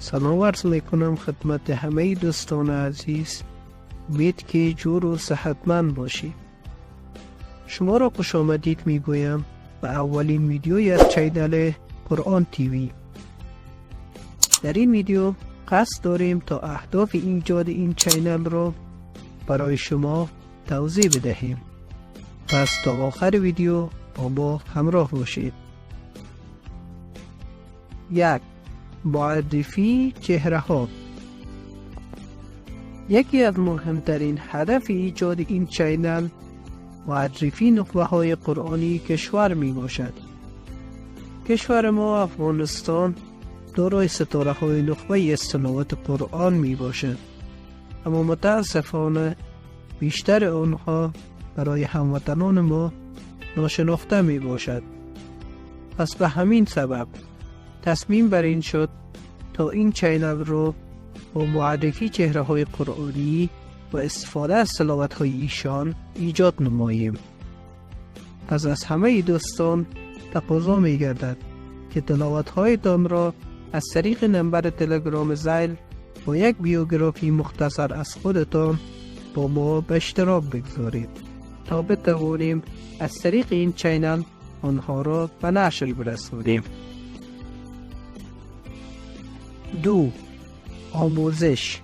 سلام عرض میکنم خدمت همه دوستان عزیز. امید که جور و صحتمند باشید. شما را خوش آمدید میگویم به اولین ویدیوی از چینل قرآن تیوی. در این ویدیو قصد داریم تا اهداف ایجاد این چینل را برای شما توضیح بدهیم. پس تا آخر ویدیو با ما همراه باشید. 1. معرفی چهره ها. یکی از مهمترین هدف ایجاد این چینل معرفی نخبه های قرآنی کشور می باشد. کشور ما افغانستان دارای ستاره های نخبه از قرآن می باشد، اما متاسفانه بیشتر آنها برای هموطنان ما ناشناخته می باشد. پس به همین سبب تصمیم بر این شد تا این چینل رو با معرفی چهره های قرآنی و استفاده از تلاوت های ایشان ایجاد نماییم. پس از همه دوستان تقاضا می گردد که تلاوت هایتان را از طریق نمبر تلگرام ذیل با یک بیوگرافی مختصر از خودتان با ما به اشتراک بگذارید تا بتوانیم از طریق این چینل آنها را به نشر برسانیم. 2. آموزش.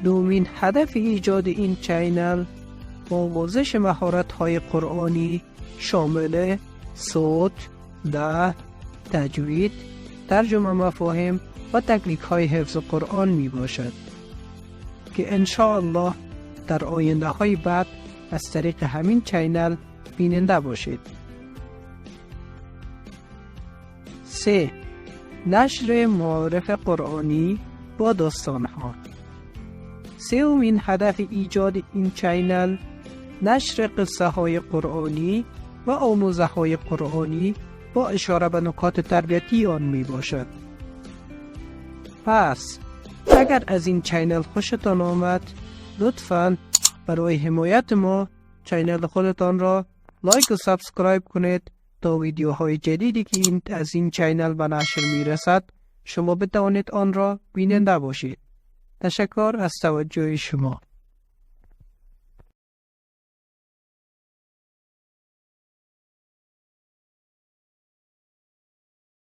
دومین هدف ایجاد این چینل آموزش مهارت‌های قرآنی شامل صوت، نحو، تجوید، ترجمه مفاهیم و تکنیک‌های حفظ قرآن می باشد که انشاءالله در آینده‌های بعد از طریق همین چینل بیننده باشید. 3. نشر معارف قرآنی با داستان‌ها. سومین هدف ایجاد این چینل نشر قصه های قرآنی و آموزه های قرآنی با اشاره به نکات تربیتی آن می باشد. پس اگر از این چینل خوشتان آمد، لطفاً برای حمایت ما چینل خودتان را لایک و سابسکرایب کنید تا ویدیوهای جدیدی که از این چینل به نشر می رسد شما بتوانید آن را بیننده باشید. تشکر از توجه شما.